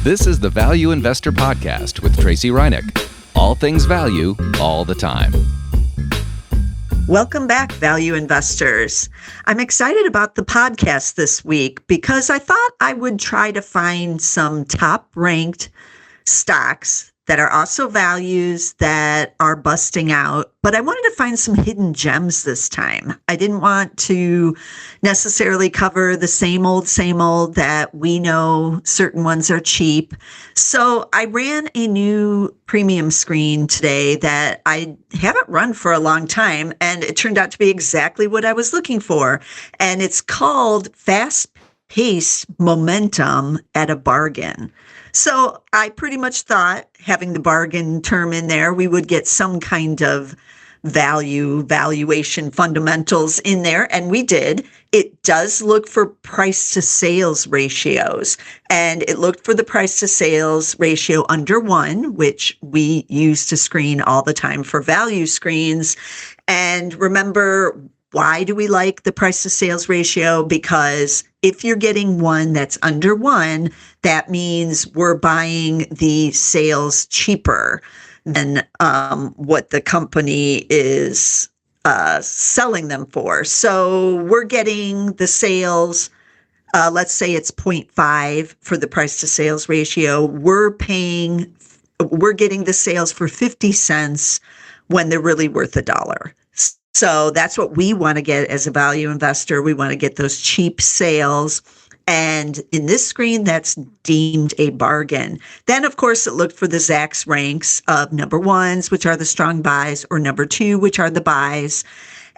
This is the Value Investor Podcast with Tracey Reineck. All things value, all the time. Welcome back, value investors. I'm excited about the podcast this week because I thought I would try to find some top-ranked stocks that are also values that are busting out, but I wanted to find some hidden gems this time. I didn't want to necessarily cover the same old that we know certain ones are cheap. So I ran a new premium screen today that I haven't run for a long time, and it turned out to be exactly what I was looking for. And it's called Fast-Paced Momentum at a Bargain. So I pretty much thought, having the bargain term in there, we would get some kind of valuation fundamentals in there, and we did. It does look for price to sales ratios, and it looked for the price to sales ratio under 1, which we use to screen all the time for value screens. And remember, why do we like the price to sales ratio? Because if you're getting one that's under 1, that means we're buying the sales cheaper than what the company is selling them for. So we're getting the sales, let's say it's 0.5 for the price to sales ratio. We're getting the sales for 50 cents when they're really worth $1. So that's what we want to get as a value investor. We want to get those cheap sales. And in this screen, that's deemed a bargain. Then, of course, it looked for the Zacks ranks of number 1s, which are the strong buys, or number 2, which are the buys.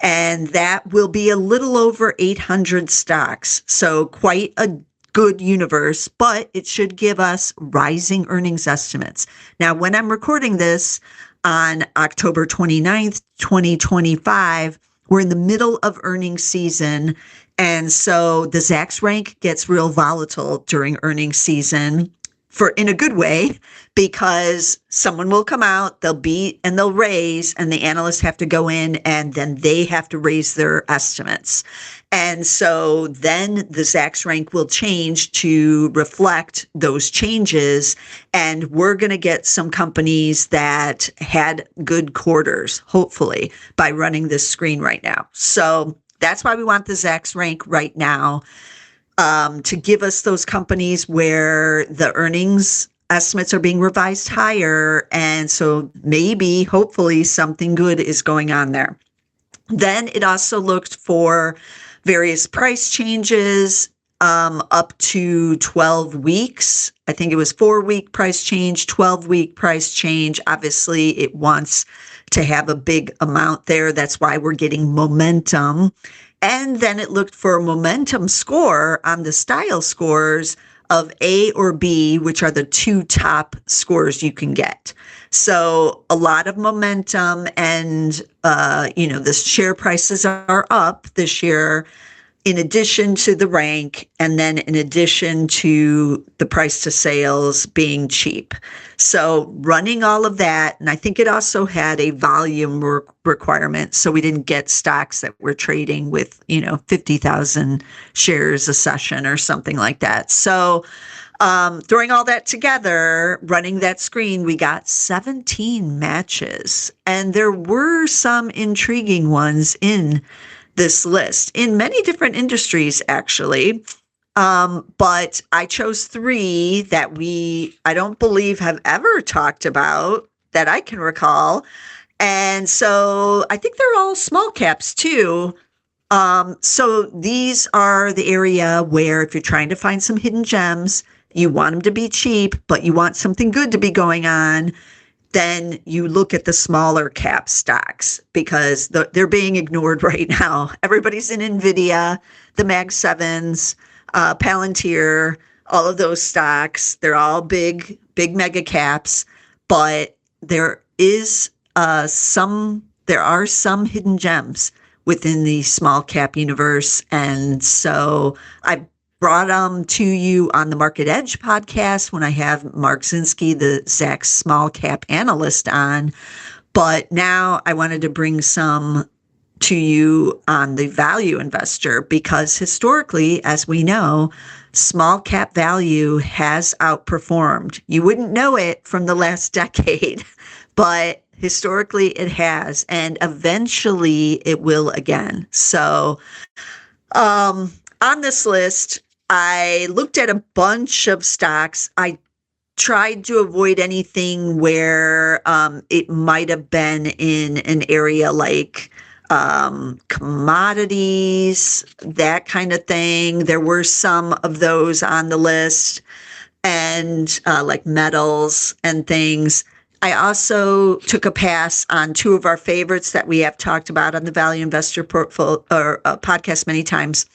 And that will be a little over 800 stocks. So quite a good universe, but it should give us rising earnings estimates. Now, when I'm recording this, on October 29th, 2025, we're in the middle of earnings season. And so the Zacks rank gets real volatile during earnings season in a good way, because someone will come out, they'll beat and they'll raise, and the analysts have to go in and then they have to raise their estimates. And so then the Zacks rank will change to reflect those changes. And we're going to get some companies that had good quarters, hopefully, by running this screen right now. So that's why we want the Zacks rank right now, to give us those companies where the earnings estimates are being revised higher. And so maybe, hopefully, something good is going on there. Then it also looked for various price changes up to 12 weeks. I think it was 4-week price change, 12-week price change. Obviously, it wants to have a big amount there. That's why we're getting momentum. And then it looked for a momentum score on the style scores of A or B, which are the 2 top scores you can get. So a lot of momentum, and, the share prices are up this year, in addition to the rank, and then in addition to the price to sales being cheap. So running all of that, and I think it also had a volume requirement, so we didn't get stocks that were trading with, 50,000 shares a session or something like that. So throwing all that together, running that screen, we got 17 matches, and there were some intriguing ones in this list in many different industries, actually. But I chose 3 that I don't believe have ever talked about that I can recall. And so I think they're all small caps too. So these are the area where, if you're trying to find some hidden gems, you want them to be cheap, but you want something good to be going on, then you look at the smaller cap stocks, because they're being ignored right now. Everybody's in NVIDIA, the Mag 7s, Palantir, all of those stocks. They're all big mega caps, but there are some hidden gems within the small cap universe. And so I brought them to you on the Market Edge podcast when I have Mark Zinski, the Zacks small cap analyst, on. But now I wanted to bring some to you on the value investor, because historically, as we know, small cap value has outperformed. You wouldn't know it from the last decade, but historically it has, and eventually it will again. So on this list, I looked at a bunch of stocks. I tried to avoid anything where it might have been in an area like commodities, that kind of thing. There were some of those on the list, and like metals and things. I also took a pass on two of our favorites that we have talked about on the Value Investor portfolio or podcast many times.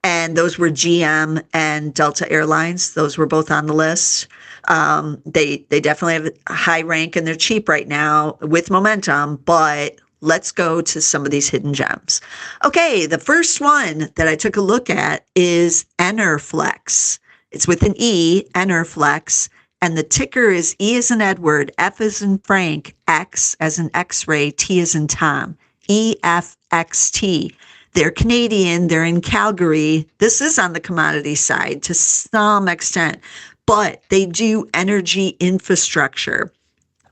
And those were GM and Delta Airlines. Those were both on the list. They definitely have a high rank and they're cheap right now with momentum, but let's go to some of these hidden gems. Okay, the first one that I took a look at is Enerflex. It's with an E, Enerflex, and the ticker is E as in Edward, F as in Frank, X as in X-ray, T as in Tom, EFXT. They're Canadian, they're in Calgary. This is on the commodity side to some extent, but they do energy infrastructure.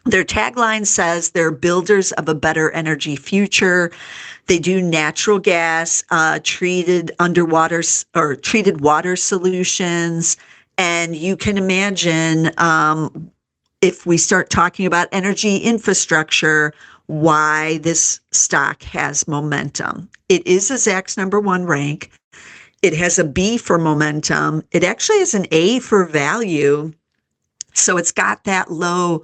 Their tagline says they're builders of a better energy future. They do natural gas, treated water solutions. And you can imagine if we start talking about energy infrastructure, why this stock has momentum. It is a Zacks number one rank. It has a B for momentum. It actually has an A for value. So it's got that low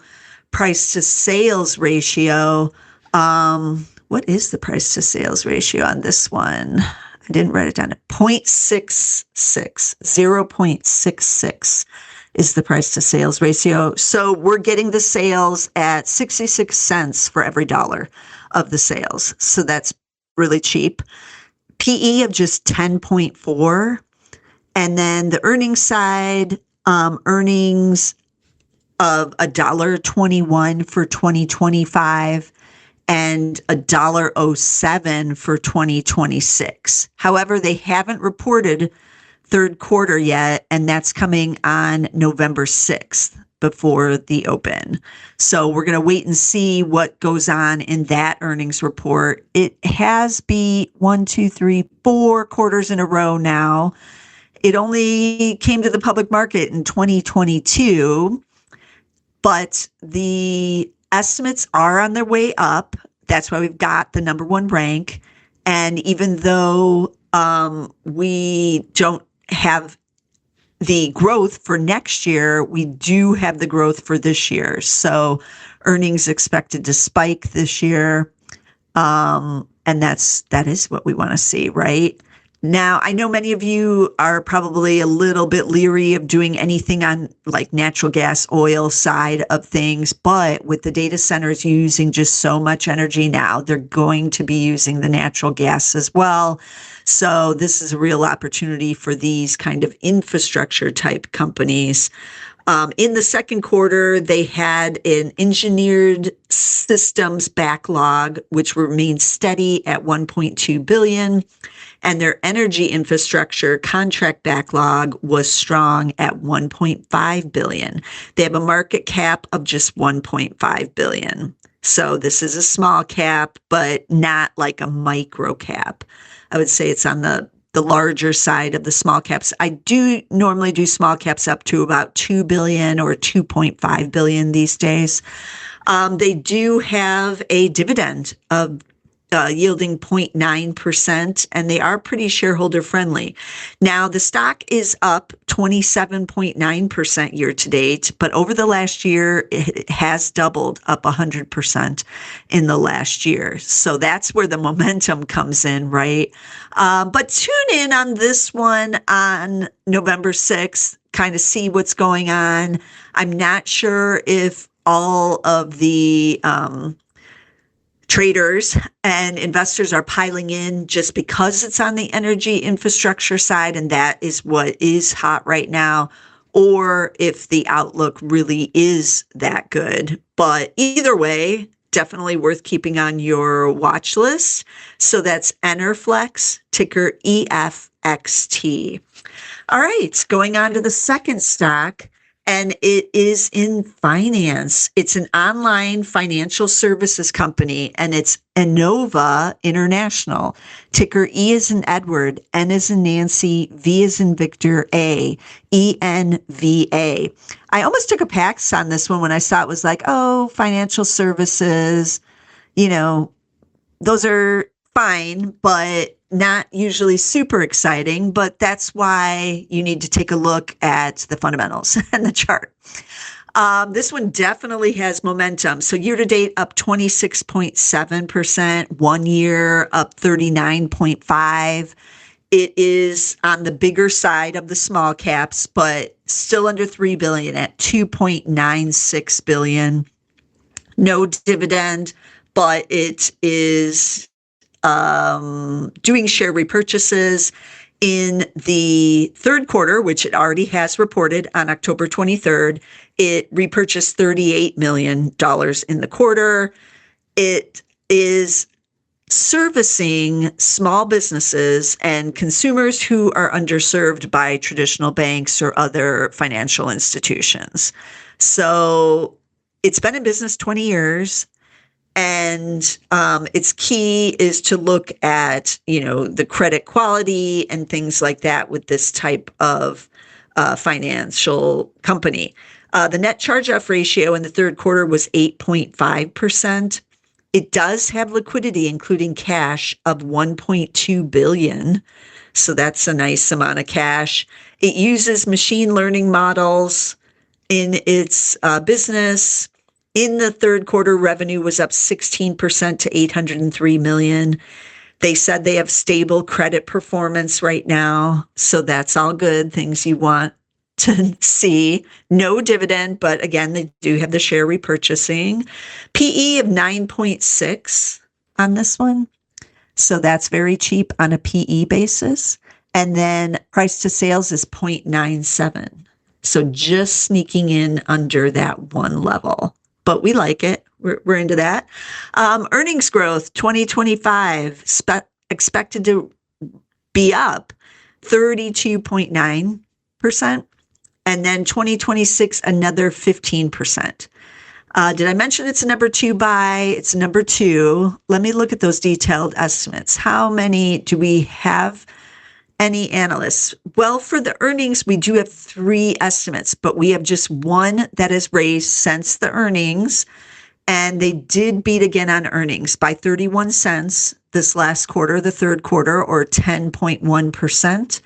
price to sales ratio. What is the price to sales ratio on this one? I didn't write it down. 0.66 is the price to sales ratio. So we're getting the sales at 66 cents for every dollar of the sales. So that's really cheap. PE of just 10.4. And then the earnings side, earnings of $1.21 for 2025 and $1.07 for 2026. However, they haven't reported third quarter yet, and that's coming on November 6th before the open. So we're going to wait and see what goes on in that earnings report. It has been 4 quarters in a row now. It only came to the public market in 2022, but the estimates are on their way up. That's why we've got the number one rank. And even though we don't have the growth for next year, we do have the growth for this year. So earnings expected to spike this year. And that is what we want to see, right? Now, I know many of you are probably a little bit leery of doing anything on like natural gas, oil side of things, but with the data centers using just so much energy now, they're going to be using the natural gas as well. So this is a real opportunity for these kind of infrastructure type companies. In the second quarter, they had an engineered systems backlog, which remained steady at $1.2 billion. And their energy infrastructure contract backlog was strong at $1.5 billion. They have a market cap of just $1.5 billion. So this is a small cap, but not like a micro cap. I would say it's on the larger side of the small caps. I do normally do small caps up to about 2 billion or 2.5 billion these days. They do have a dividend of yielding 0.9%, and they are pretty shareholder friendly. Now, the stock is up 27.9% year to date, but over the last year, it has doubled, up 100% in the last year. So that's where the momentum comes in, right? But tune in on this one on November 6th, kind of see what's going on. I'm not sure if all of the traders and investors are piling in just because it's on the energy infrastructure side, and that is what is hot right now, or if the outlook really is that good. But either way, definitely worth keeping on your watch list. So that's Enerflex, ticker EFXT. All right, going on to the second stock, and it is in finance. It's an online financial services company, and it's ENVA International. Ticker E as in Edward, N as in Nancy, V as in Victor, A, ENVA. I almost took a pass on this one when I saw it was like, oh, financial services, those are fine, but not usually super exciting. But that's why you need to take a look at the fundamentals and the chart. This one definitely has momentum. So year to date up 26.7%, 1 year up 39.5%. It is on the bigger side of the small caps, but still under 3 billion at 2.96 billion. No dividend, but it is doing share repurchases in the third quarter, which it already has reported on October 23rd. It repurchased $38 million in the quarter. It is servicing small businesses and consumers who are underserved by traditional banks or other financial institutions. So it's been in business 20 years. And its key is to look at, the credit quality and things like that with this type of financial company. The net charge-off ratio in the third quarter was 8.5%. It does have liquidity, including cash, of $1.2 billion. So that's a nice amount of cash. It uses machine learning models in its business. In the third quarter, revenue was up 16% to $803 million. They said they have stable credit performance right now. So that's all good, things you want to see. No dividend, but again, they do have the share repurchasing. PE of 9.6 on this one. So that's very cheap on a PE basis. And then price to sales is 0.97. So just sneaking in under that one level. But we like it. We're into that. Earnings growth 2025 expected to be up 32.9%. And then 2026, another 15%. Did I mention it's a number 2 buy? It's number 2. Let me look at those detailed estimates. How many do we have? Any analysts? Well, for the earnings, we do have 3 estimates, but we have just one that is raised since the earnings, and they did beat again on earnings by 31 cents this last quarter, the third quarter, or 10.1%.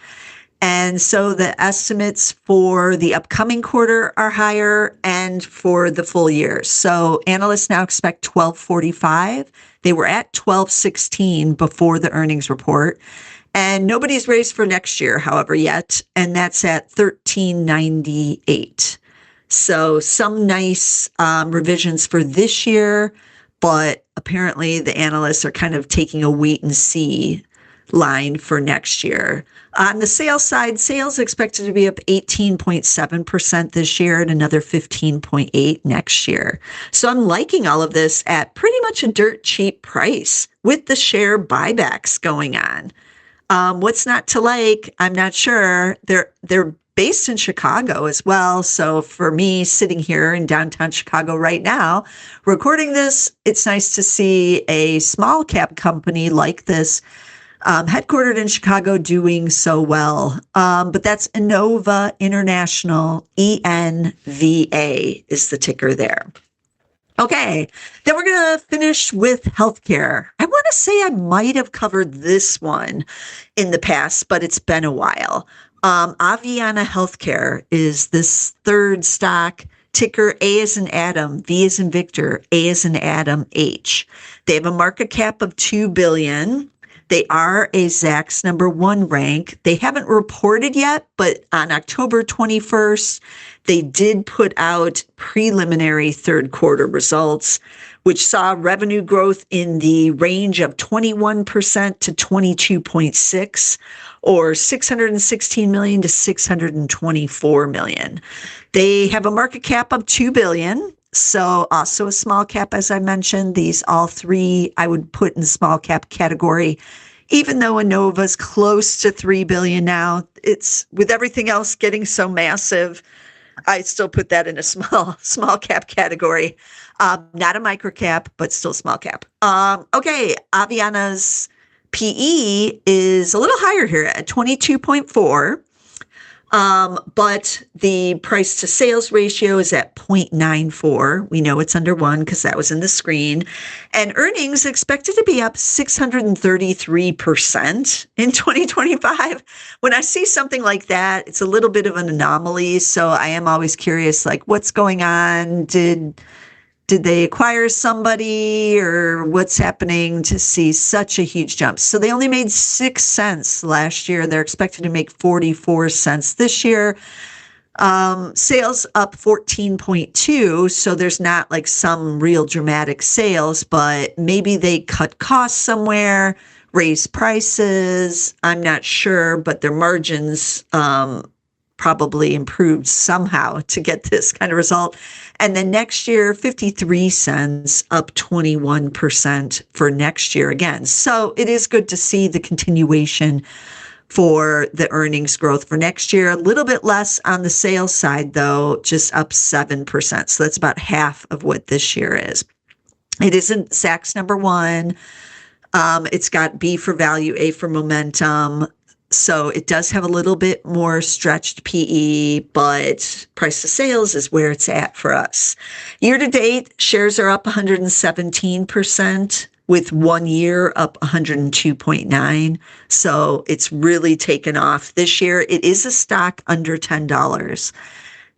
And so the estimates for the upcoming quarter are higher and for the full year. So analysts now expect 12.45. They were at 12.16 before the earnings report. And nobody's raised for next year, however, yet, and that's at $13.98. So some nice revisions for this year, but apparently the analysts are kind of taking a wait and see line for next year. On the sales side, sales expected to be up 18.7% this year and another 15.8% next year. So I'm liking all of this at pretty much a dirt cheap price with the share buybacks going on. What's not to like? I'm not sure. They're based in Chicago as well. So for me, sitting here in downtown Chicago right now, recording this, it's nice to see a small cap company like this, headquartered in Chicago, doing so well. But that's ENVA International, ENVA is the ticker there. Okay, then we're going to finish with healthcare. I want to say I might have covered this one in the past, but it's been a while. AVAH Healthcare is this third stock, ticker A as in Adam, V as in Victor, A as in Adam, H. They have a market cap of $2 billion. They are a Zacks number 1 rank. They haven't reported yet, but on October 21st, they did put out preliminary third quarter results, which saw revenue growth in the range of 21% to 22.6, or $616 million to $624 million. They have a market cap of $2 billion. So also a small cap, as I mentioned. These all three I would put in the small cap category. Even though Innova's close to 3 billion now, it's with everything else getting so massive, I still put that in a small cap category. Not a micro cap, but still small cap. Okay, Aviana's PE is a little higher here at 22.4. But the price to sales ratio is at 0.94. We know it's under 1 because that was in the screen. And earnings expected to be up 633% in 2025. When I see something like that, it's a little bit of an anomaly. So I am always curious, like, what's going on? Did they acquire somebody, or what's happening to see such a huge jump? So they only made 6 cents last year. They're expected to make 44 cents this year. Sales up 14.2. So there's not like some real dramatic sales, but maybe they cut costs somewhere, raise prices. I'm not sure, but their margins, probably improved somehow to get this kind of result. And then next year, 53 cents, up 21% for next year again. So it is good to see the continuation for the earnings growth for next year. A little bit less on the sales side, though, just up 7%. So that's about half of what this year is. It isn't Zacks number one. It's got B for value, A for momentum. So it does have a little bit more stretched PE, but price to sales is where it's at for us. Year to date, shares are up 117%, with 1 year up 102.9. So it's really taken off this year. It is a stock under $10.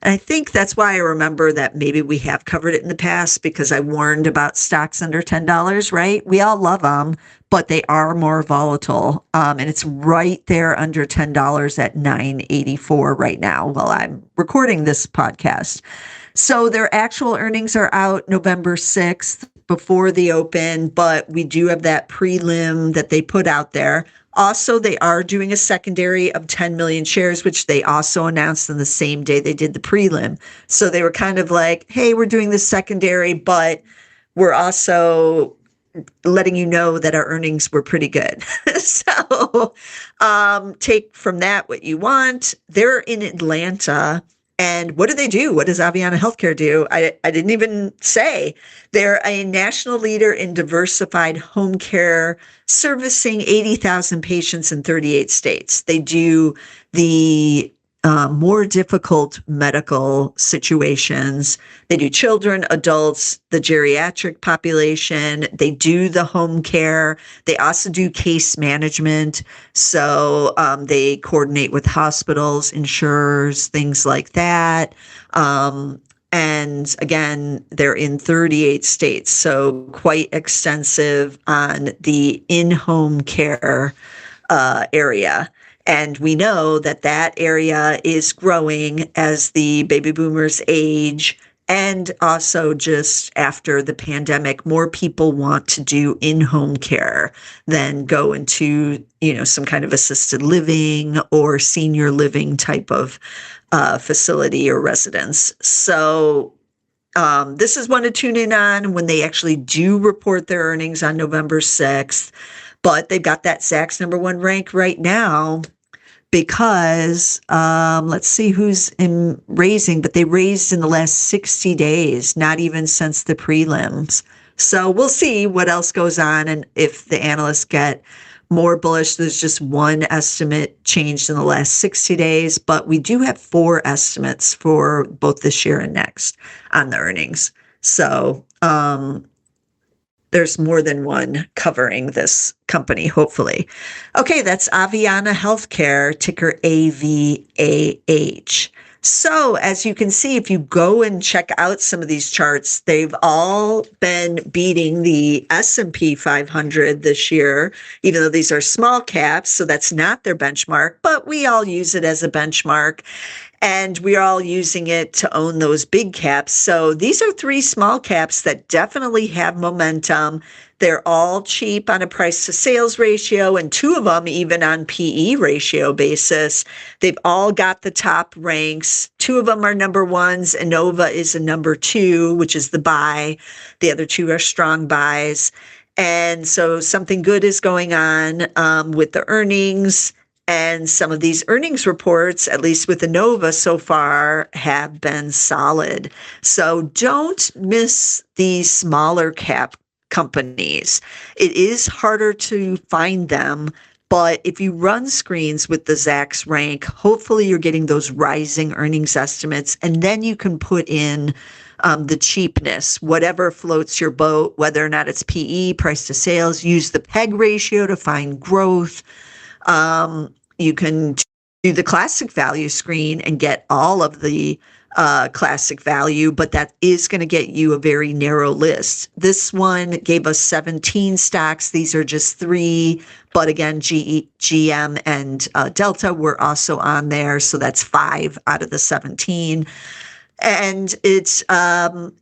And I think that's why I remember that maybe we have covered it in the past, because I warned about stocks under $10, right? We all love them, but they are more volatile. And it's right there under $10 at $9.84 right now while I'm recording this podcast. So their actual earnings are out November 6th before the open, but we do have that prelim that they put out there. Also, they are doing a secondary of 10 million shares, which they also announced on the same day they did the prelim. So they were kind of like, hey, we're doing this secondary, but we're also letting you know that our earnings were pretty good. So take from that what you want. They're in Atlanta. And what do they do? What does Aveanna Healthcare do? I didn't even say. They're a national leader in diversified home care, servicing 80,000 patients in 38 states. They do the more difficult medical situations. They do children, adults, the geriatric population. They do the home care. They also do case management. So they coordinate with hospitals, insurers, things like that. And again, they're in 38 states, so quite extensive on the in-home care area. And we know that that area is growing as the baby boomers age, and also just after the pandemic, more people want to do in-home care than go into, some kind of assisted living or senior living type of facility or residence. So this is one to tune in on when they actually do report their earnings on November 6th. But they've got that Zacks number one rank right now because let's see who's in raising, but they raised in the last 60 days, not even since the prelims. So we'll see what else goes on and if the analysts get more bullish. There's just one estimate changed in the last 60 days, but we do have 4 estimates for both this year and next on the earnings. So there's more than one covering this company, hopefully. Okay, that's Aveanna Healthcare, ticker AVAH. So as you can see, if you go and check out some of these charts, they've all been beating the S&P 500 this year, even though these are small caps, so that's not their benchmark, but we all use it as a benchmark. And we're all using it to own those big caps. So these are 3 small caps that definitely have momentum. They're all cheap on a price to sales ratio, and 2 of them even on PE ratio basis. They've all got the top ranks. two of them are number ones. ENVA is a number two, which is the buy. The other two are strong buys. And so something good is going on with the earnings. And some of these earnings reports, at least with ENVA so far, have been solid. So don't miss these smaller cap companies. It is harder to find them, but if you run screens with the Zacks rank, hopefully you're getting those rising earnings estimates, and then you can put in the cheapness, whatever floats your boat, whether or not it's PE, price to sales. Use the PEG ratio to find growth. You can do the classic value screen and get all of the classic value, but that is going to get you a very narrow list. This one gave us 17 stocks. These are just 3, but again, GM and Delta were also on there, so that's 5 out of the 17. And it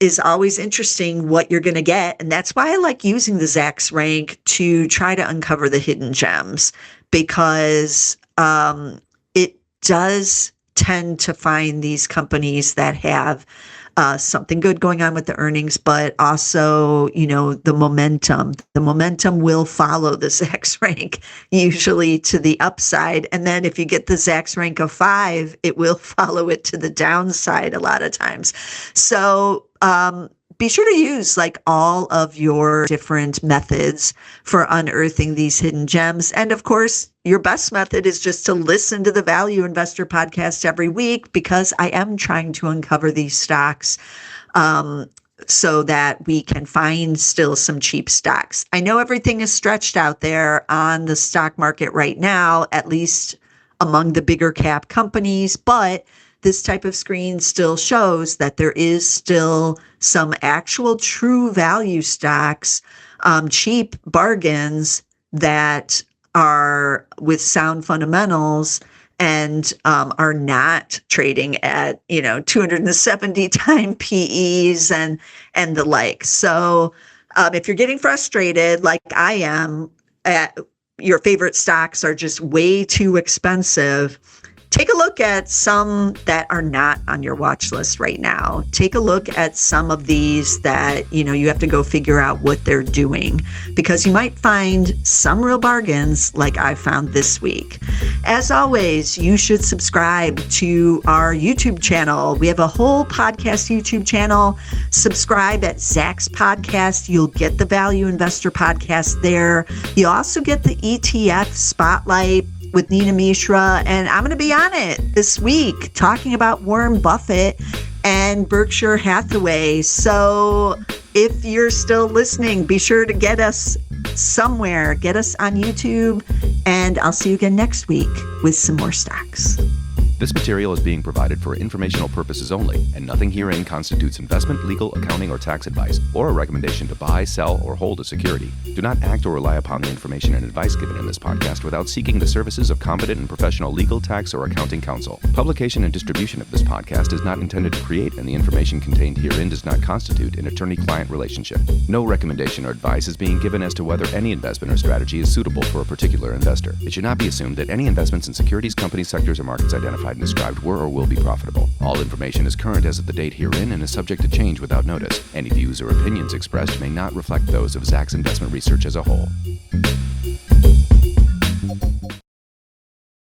is always interesting what you're going to get. And that's why I like using the Zacks rank to try to uncover the hidden gems, because it does tend to find these companies that have something good going on with the earnings, but also, the momentum. The momentum will follow the Zacks rank usually to the upside. And then if you get the Zacks rank of 5, it will follow it to the downside a lot of times. So be sure to use all of your different methods for unearthing these hidden gems. And of course, your best method is just to listen to the Value Investor podcast every week, because I am trying to uncover these stocks so that we can find still some cheap stocks. I know everything is stretched out there on the stock market right now, at least among the bigger cap companies, but this type of screen still shows that there is still some actual true value stocks, cheap bargains that are with sound fundamentals and are not trading at 270 time PEs and the like. So if you're getting frustrated like I am, your favorite stocks are just way too expensive, take a look at some that are not on your watch list right now. Take a look at some of these that, you have to go figure out what they're doing, because you might find some real bargains like I found this week. As always, you should subscribe to our YouTube channel. We have a whole podcast YouTube channel. Subscribe at Zacks Podcast. You'll get the Value Investor Podcast there. You also get the ETF Spotlight with Nina Mishra, and I'm going to be on it this week talking about Warren Buffett and Berkshire Hathaway. So if you're still listening, be sure to get us somewhere, get us on YouTube, and I'll see you again next week with some more stocks. This material is being provided for informational purposes only, and nothing herein constitutes investment, legal, accounting, or tax advice, or a recommendation to buy, sell, or hold a security. Do not act or rely upon the information and advice given in this podcast without seeking the services of competent and professional legal, tax, or accounting counsel. Publication and distribution of this podcast is not intended to create, and the information contained herein does not constitute an attorney-client relationship. No recommendation or advice is being given as to whether any investment or strategy is suitable for a particular investor. It should not be assumed that any investments in securities, companies, sectors, or markets identified and described were or will be profitable. All information is current as of the date herein and is subject to change without notice. Any views or opinions expressed may not reflect those of Zacks Investment Research as a whole.